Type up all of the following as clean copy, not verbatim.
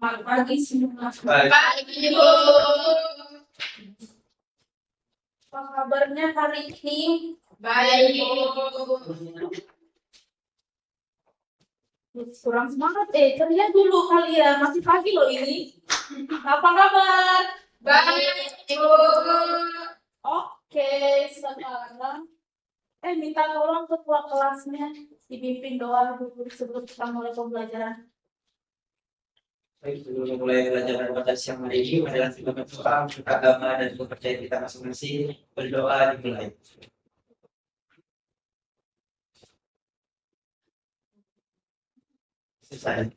Selamat pagi semua. Pagi, Bu. Apa kabarnya hari ini? Baik, Bu. Kurang semangat. Kerja dulu kalian. Masih pagi loh ini. Apa kabar? Baik, Bu. Oke, sekarang minta tolong ketua kelasnya dipimpin doa dulu sebelum kita mulai pembelajaran. Baik, sebelum memulai pelajaran pada siang hari ini, marilah kita berdoa untuk agama dan kepercayaan kita masing-masing. Berdoa dimulai. Selesai.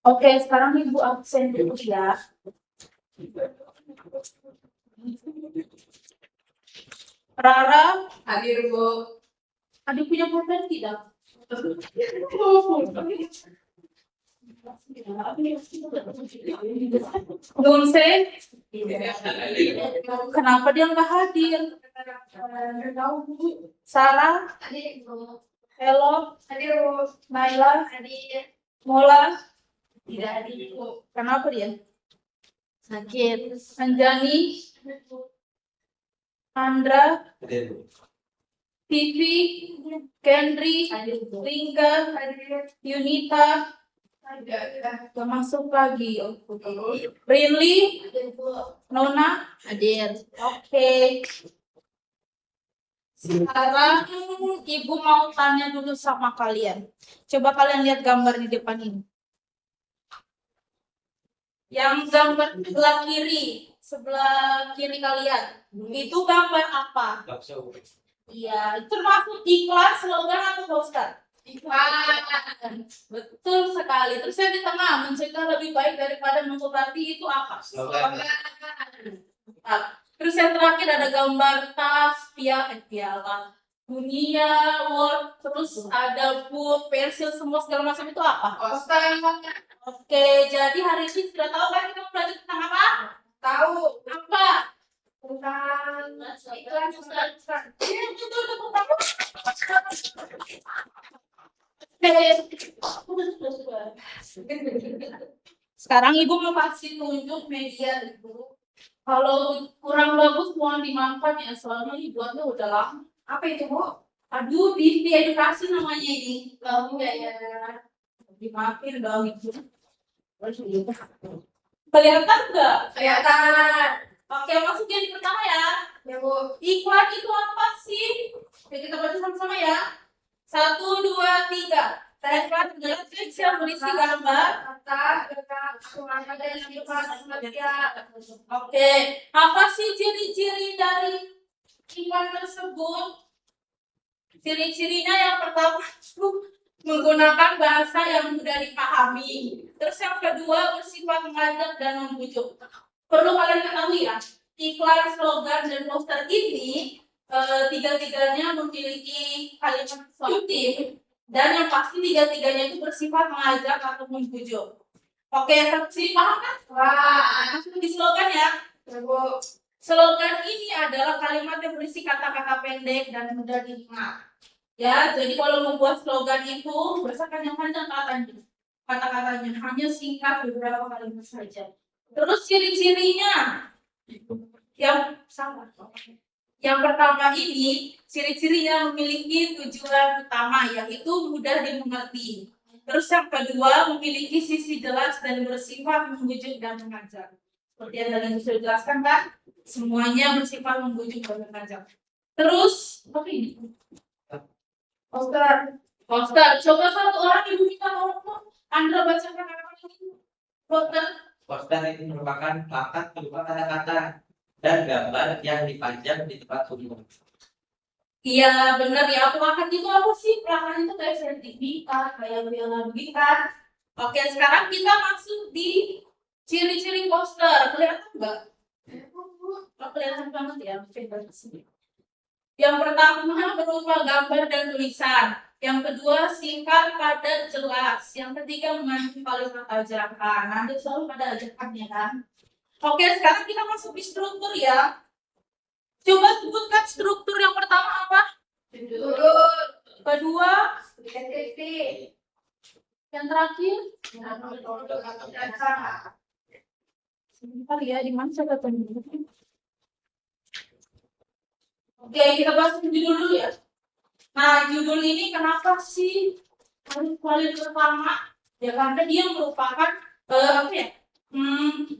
Oke, sekarang Ibu absen dulu ya. Rara, Hadir, Bu. adik punya pulpen tidak? Nunse, kenapa dia nggak hadir? Sarah, Hadir, Bu. Elo, Hadir, Bu. Naila, Hadir. Mola, Tidak hadir, Bu. kenapa dia? Sakit. Anjani, Andra, Hadir, Bu. Vivi, Kendri, Ringga, Yunita, gak masuk lagi. Rinli, Hadir, Bu. Nona, Hadir. oke. Sekarang Ibu mau tanya dulu sama kalian. Coba kalian lihat gambar di depan ini. Yang gambar sebelah kiri kalian. Itu gambar apa? Bakso. Iya, itu termasuk iklan, slogan atau poster? Iklan. Betul sekali. Terus yang di tengah, mencegah lebih baik daripada mengobati, itu apa? Slogan. Terus yang terakhir ada gambar tas, piala, dunia, world, terus ada book, pensil, semua segala macam itu apa? Poster. Oke, jadi hari ini sudah tahu kan kita belajar tentang apa? Tahu. Apa? Tentang iklan. Iya, betul, tahu. Sekarang Ibu mau kasih tunjuk media Ibu. Kalau kurang bagus mohon dimaafkan ya, soalnya dibuatnya udah lama. Apa itu, Bu? Aduh, TV edukasi namanya ini. Tahu ya. Dimaafin dong Ibu. Kelihatan nggak? Kelihatan. Oke, masuk yang pertama ya. Ya, Bu. Iklan itu apa sih? Oke, kita baca sama-sama ya. 1, 2, 3. Iklan adalah teks yang berisi gambar. Oke, apa sih ciri-ciri dari iklan tersebut? Ciri-cirinya yang pertama itu menggunakan bahasa yang mudah dipahami. Terus yang kedua bersifat mengajak dan membujuk. Perlu kalian ketahui ya, iklan, slogan, dan poster ini tiga-tiganya memiliki kalimat substantif dan yang pasti tiga-tiganya itu bersifat mengajak atau membujuk. Oke, sini paham kan? Wah. Langsung di slogan ya. Slogan ini adalah kalimat yang berisi kata-kata pendek dan mudah diingat. Ya, jadi kalau membuat slogan itu berdasarkan yang panjang kata-katanya, hanya singkat beberapa kalimat saja. Terus ciri-cirinya yang sama. Yang pertama ini ciri-cirinya memiliki tujuan utama yaitu mudah dimengerti. Terus yang kedua memiliki sisi jelas dan bersifat membujuk dan mengajak. Seperti yang tadi sudah dijelaskan kan, semuanya bersifat membujuk dan mengajak. Terus apa ini? Poster. Coba satu orang Ibu minta tolong Anda bacakan apa ini? Poster. Poster itu merupakan plakat berupa kata-kata dan gambar yang dipajang di tempat umum. Iya benar ya, plakat itu apa sih? Plakat itu kayak sertifikat, kayak piala kan. Oke, sekarang kita masuk di ciri-ciri poster. Kelihatan nggak? Oh, kelihatan banget ya. Yang pertama berupa gambar dan tulisan. Yang kedua singkat, padat, jelas. Yang ketiga mengandung kalimat ajakan. Nanti selalu pada ajakannya kan. Oke, sekarang kita masuk di struktur ya. Coba sebutkan struktur yang pertama apa? Turun. Kedua, Deskripsi. Yang terakhir, Sama. sebentar ya, di mana saya ketemu. Oke, kita bahas judul dulu ya. Nah, judul ini kenapa sih harus paling pertama? Ya karena dia merupakan apa ya?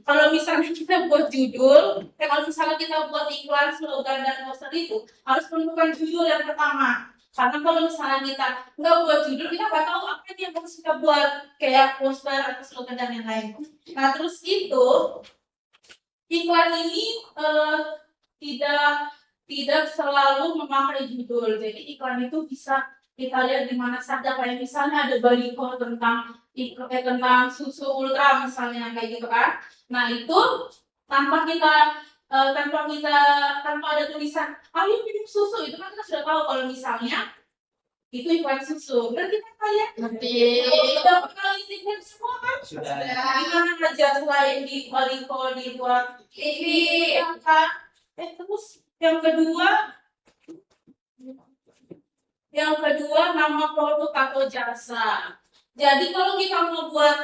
Kalau misalnya kita buat judul, kalau misalnya kita buat iklan, slogan dan poster itu harus menentukan judul yang pertama. Karena kalau misalnya kita nggak buat judul, kita nggak tahu apa yang harus kita buat kayak poster atau slogan dan yang lain. Nah, terus itu iklan ini tidak selalu memakai judul. Jadi iklan itu bisa kita lihat di mana saja, kayak misalnya ada baliho tentang susu ultra misalnya kayak gitu kan. Nah itu tanpa ada tulisan ayo minum susu, itu kan kita sudah tahu kalau misalnya itu iklan susu. Berarti kan kalian udah pernah iklan semua kan? Sudah. Gimana aja selain di baliho dibuat TV. kan? Terus yang kedua nama produk atau jasa. Jadi kalau kita mau buat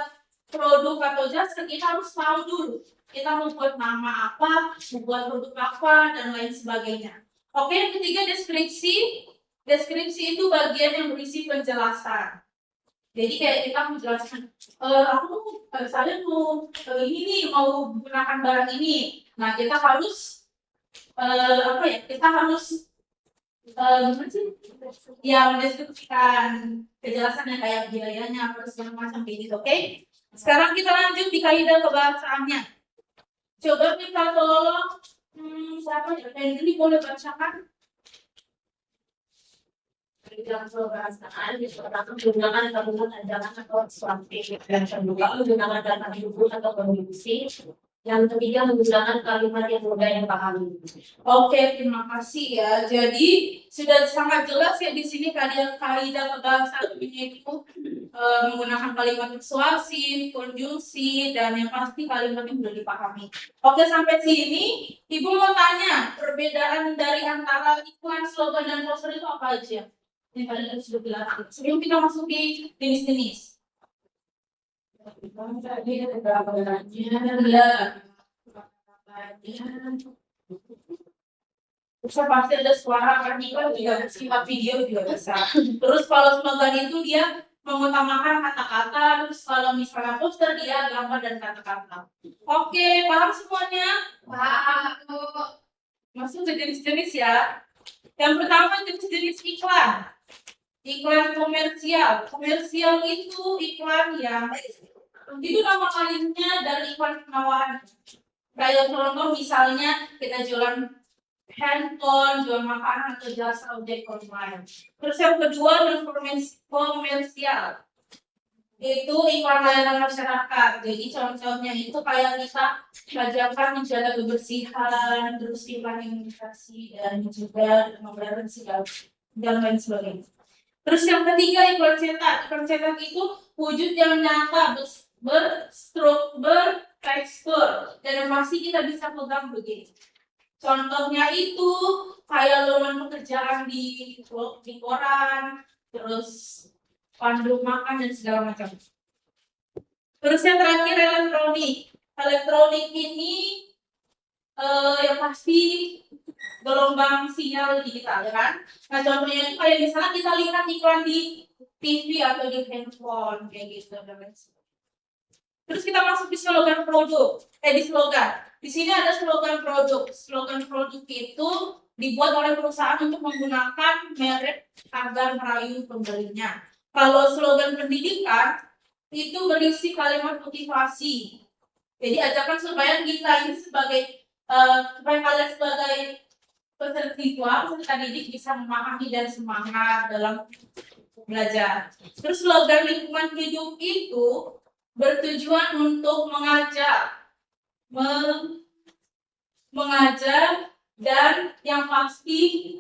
produk atau jasa, kita harus tahu dulu kita mau buat nama apa, mau buat produk apa, dan lain sebagainya. Oke, yang ketiga deskripsi. Deskripsi itu bagian yang berisi penjelasan. Jadi kayak kita menjelaskan, saya mau ini mau menggunakan barang ini. Nah kita harus kita harus mendeskripsikan kejelasannya kayak biayanya apa segala macam kayak gitu. Oke? Sekarang kita lanjut di kaidah kebahasaannya. Coba kita tolong siapa ya? Henry boleh bacakan? Dalam kebahasaan disebutkan menggunakan kalimat andalan atau substantif. Yang kedua menggunakan kata hubung atau konjungsi. Yang ketiga menggunakan kalimat yang mudah yang pahami. Oke, terima kasih ya. Jadi sudah sangat jelas ya di sini kaidah kebahasaan ini itu menggunakan kalimat persuasif, konjungsi, dan yang pasti kalimat yang mudah dipahami. Oke, sampai sini Ibu mau tanya perbedaan dari antara iklan, slogan, dan poster itu apa aja? Ini kalian sudah bilang. Sebelum kita masuk di jenis-jenis. Tadi ada beberapa Bisa pasti ada suara artikel juga, simak video juga bisa. Terus kalau slogan itu dia mengutamakan kata-kata, terus kalau misalnya poster dia gambar dan kata-kata. Oke, paham semuanya? Paham. Masuk ke jenis-jenis ya. Yang pertama jenis-jenis iklan. Iklan komersial. Komersial itu iklan yang itu nama lainnya dari iklan penawaran. Kayak contoh misalnya kita jualan handphone, jual makanan atau jasa objek online. Terus yang kedua non komersial. Itu iklan layanan masyarakat. Jadi contohnya itu kayak kita ajarkan menjaga kebersihan, terus iklan imunisasi dan juga pembayaran segala dan lain sebagainya. Terus yang ketiga iklan cetak. Iklan cetak itu wujud yang nyata, bertekstur, dan yang pasti kita bisa pegang begini. Contohnya itu kayak lowongan pekerjaan di koran, terus pandu makan dan segala macam. Terus yang terakhir elektronik. Elektronik ini yang pasti gelombang sinyal digital, ya kan? Nah contohnya itu kayak misalnya kita lihat iklan di TV atau di handphone kayak gitu. Terus kita masuk di slogan produk. Di slogan. Di sini ada slogan produk. Slogan produk itu dibuat oleh perusahaan untuk menggunakan merek agar merayu pembelinya. Kalau slogan pendidikan itu berisi kalimat motivasi. Jadi ajakan supaya kita ini sebagai supaya kalian sebagai peserta didik bisa memahami dan semangat dalam belajar. Terus slogan lingkungan hidup itu bertujuan untuk mengajar dan yang pasti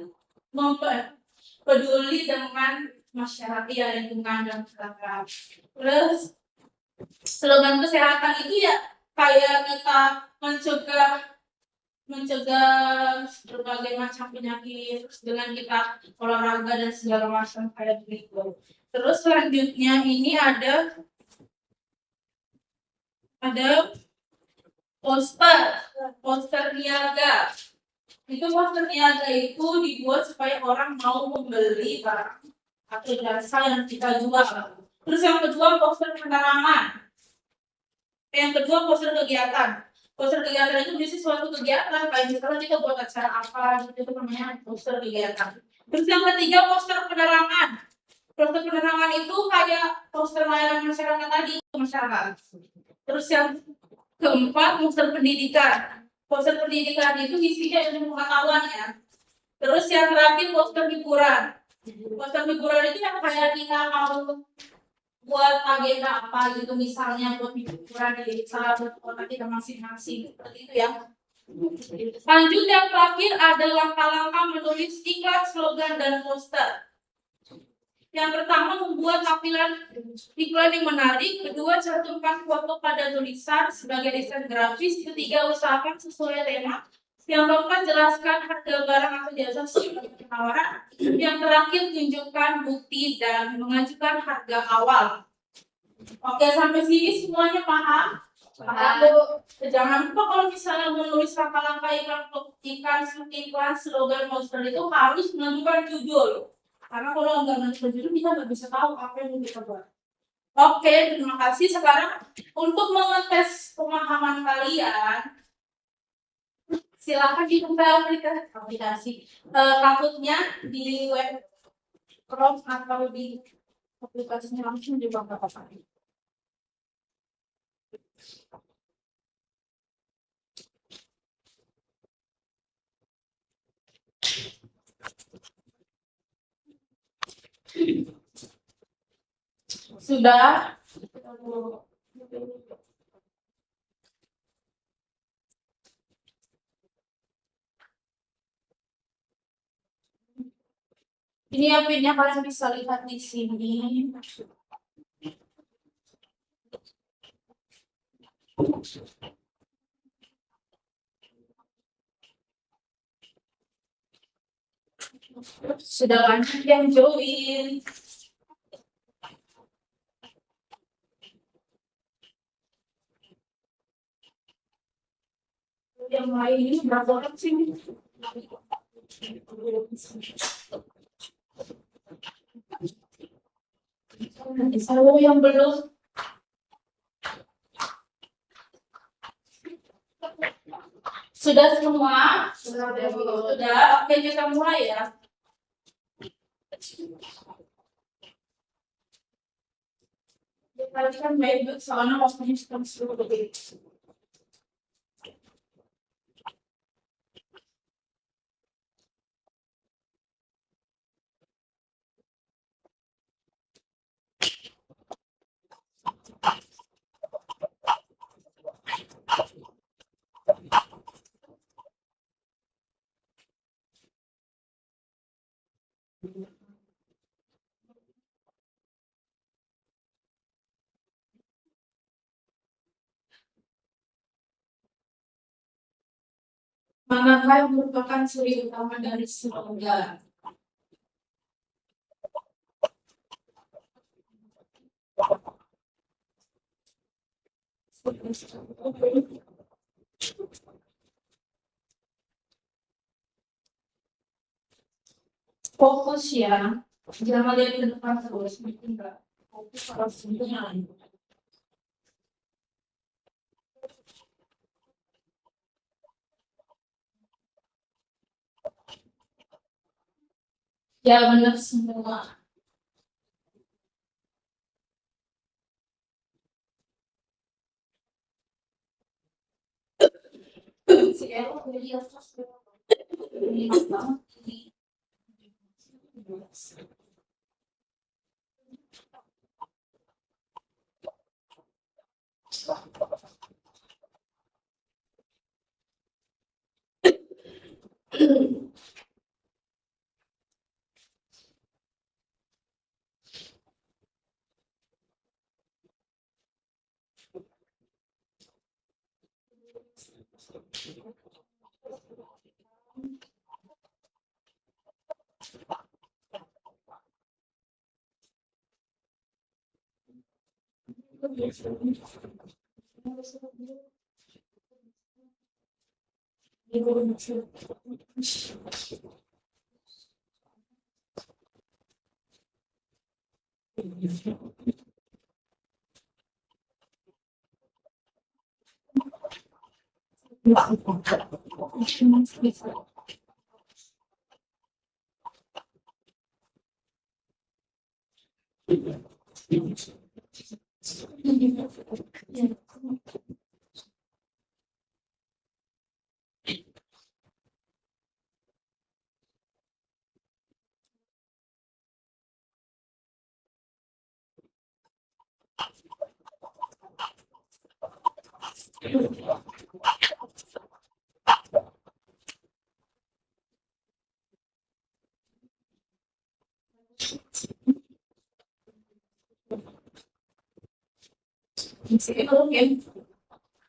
peduli dengan masyarakat ya, lingkungan dan masyarakat. Terus slogan kesehatan itu ya kayak kita mencegah berbagai macam penyakit dengan kita olahraga dan segala macam kayak begitu. Terus selanjutnya ini ada poster niaga. Itu poster niaga itu dibuat supaya orang mau membeli barang atau jasa yang kita jual. Terus yang kedua poster penerangan. Yang kedua poster kegiatan. Poster kegiatan itu bisa suatu kegiatan, kayak misalnya kita buat acara apa gitu, itu namanya poster kegiatan. Terus yang ketiga poster penerangan. Poster penerangan itu kayak poster layanan masyarakat tadi, masyarakat. Terus yang keempat poster pendidikan. Poster pendidikan itu isinya ilmu pengetahuan ya. Terus yang terakhir poster hiburan. Poster hiburan itu yang kayak kita mau buat agenda apa gitu, misalnya buat hiburan di salah satu kota kita masing-masing, seperti itu ya. Lanjut yang terakhir ada langkah-langkah menulis iklan, slogan, dan poster. Yang pertama membuat tampilan iklan yang menarik, kedua cantumkan foto pada tulisan sebagai desain grafis, ketiga usahakan sesuai tema, yang keempat jelaskan harga barang atau jasa sesuai penawaran, yang terakhir tunjukkan bukti dan mengajukan harga awal. Oke, sampai sini semuanya paham? Paham. Jangan lupa kalau misalnya menulis langkah-langkah iklan, slogan, poster itu harus menentukan judul. Karena kalau nggak menentukan judul, kita nggak bisa tahu apa yang kita buat. Oke, terima kasih. Sekarang untuk mengetes pemahaman kalian, silakan dibuka aplikasi takutnya di web Chrome atau di aplikasinya langsung juga nggak apa-apa. Sudah. Ini apa-nya kalian bisa lihat di sini. Sudah banyak yang join. Yang lain ini berapa orang sih? Kalau yang belum sudah semua? Sudah. Oke, kita mulai ya. Tadi kan baik soalnya waktunya sudah begitu. Manakah yang merupakan ciri utama dari slogan? Fokus ya, jangan lihat ke depan terus, enggak. Fokus pada sebenarnya. Ya benar semua. Si Elo dari atas ini banget ini.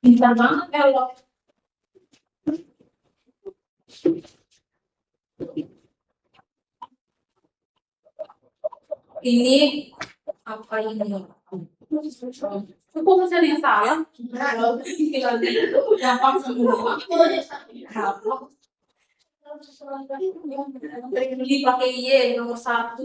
Pintar banget kalau ini apa ini? Aku masih ada yang salah. Gampang semua. Beli pakai Y nomor 1.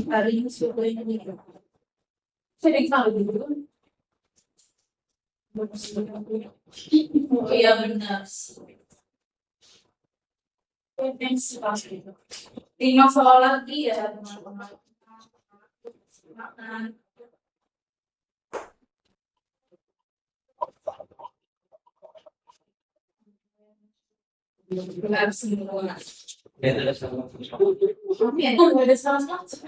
Hari ini sudah ini. Sering salah dulu. Oh iya benar. Lima soal lagi ya teman-teman. Benar semua. Dan ada sama Ya, nggak ada salah satu.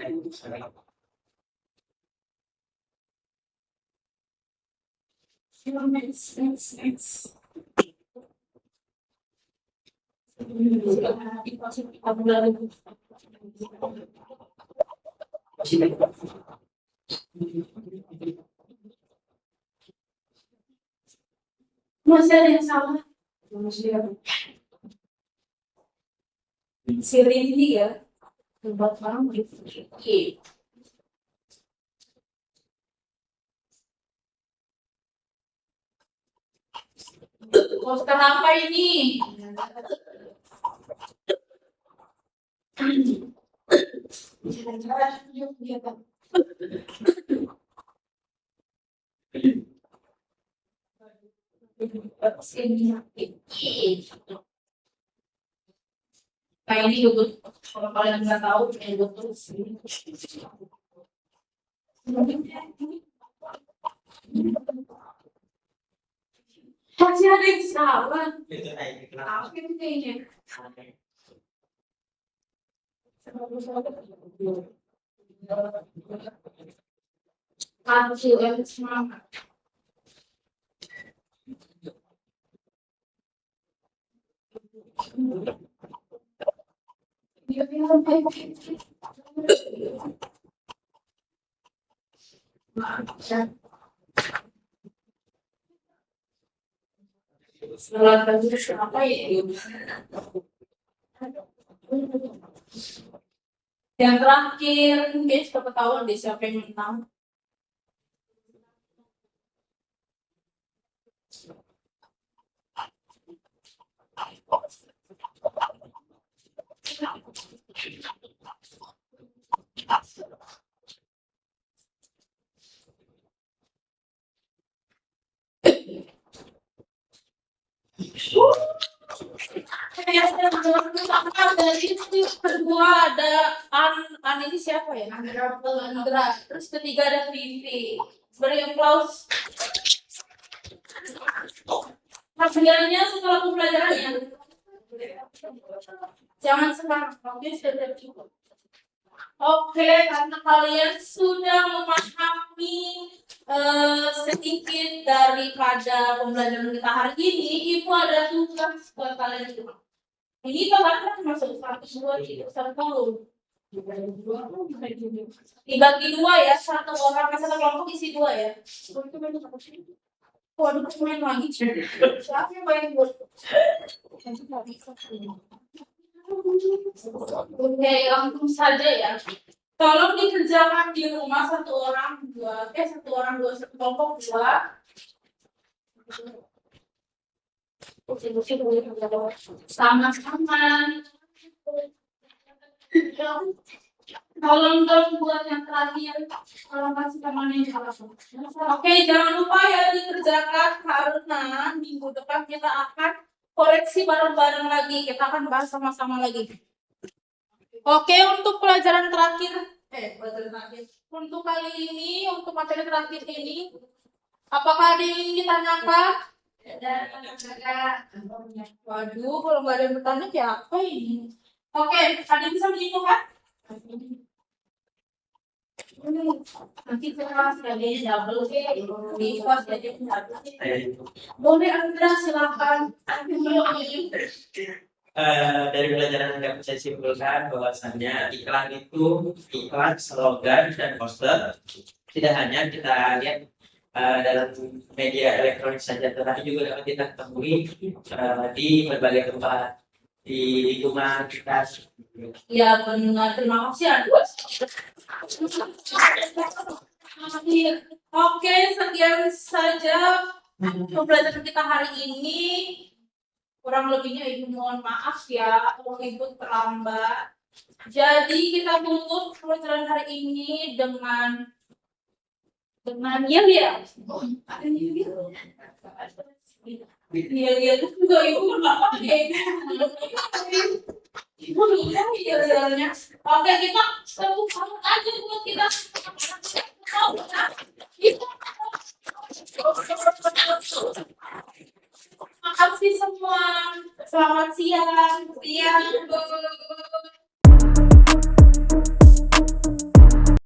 Masih ada yang salah. Si Rindy ya, buat orang berpikir. Poster apa ini? Nah ini juga kalau kalian nggak tahu ini betul sih. Masih ada yang salah. itu naik kenapa? Apa itu kayaknya? Kecil yang semangat. Dia bilang setelah terus apa ya? Yang terakhir mungkin sudah ketahuan deh siapa yang menang. Dari itu kedua ada An ini siapa ya? Andra. Terus ketiga ada Vivi. Beri aplaus. Hasilnya setelah pembelajarannya. Jangan sekarang, oke sudah cukup. Oke, karena kalian sudah memahami sedikit daripada pembelajaran kita hari ini, itu ada tugas buat kalian di rumah. Ini bahkan masuk 102 itu 10. Dibagi 2 ya, satu orang satu kelompok isi 2 ya. Waduh, main lagi. Siapa yang main buat? Oke, langsung saja ya. Tolong dikerjakan di rumah satu orang dua satu kelompok dua. Sama-sama. Tolong dong buat yang terakhir. Tolong kasih temannya. Oke, jangan lupa ya dikerjakan karena minggu depan kita akan koreksi bareng-bareng lagi. Kita akan bahas sama-sama lagi. Oke, untuk pelajaran terakhir. Untuk kali ini, untuk materi terakhir ini, apakah ada yang ingin ditanyakan? Waduh, kalau nggak ada yang bertanya, ya apa ini? Oke, ada yang bisa menyimpulkan? Nanti kelas jadi double di kelas jadi boleh Andra silakan. Dari pelajaran yang saya simpulkan bahwasannya iklan, slogan, dan poster tidak hanya kita lihat dalam media elektronik saja, tetapi juga dapat kita temui di berbagai tempat di lingkungan kita. Ya benar, terima kasih Agus. Oke, sekian saja pembelajaran kita hari ini. Kurang lebihnya Ibu mohon maaf ya, kalau Ibu terlambat. Jadi kita tutup pelajaran hari ini dengan ya. Iya itu juga Ibu nggak pakai. Ibu iya. Oke, kita tepuk tangan aja buat kita. Terima kasih semua. Selamat siang.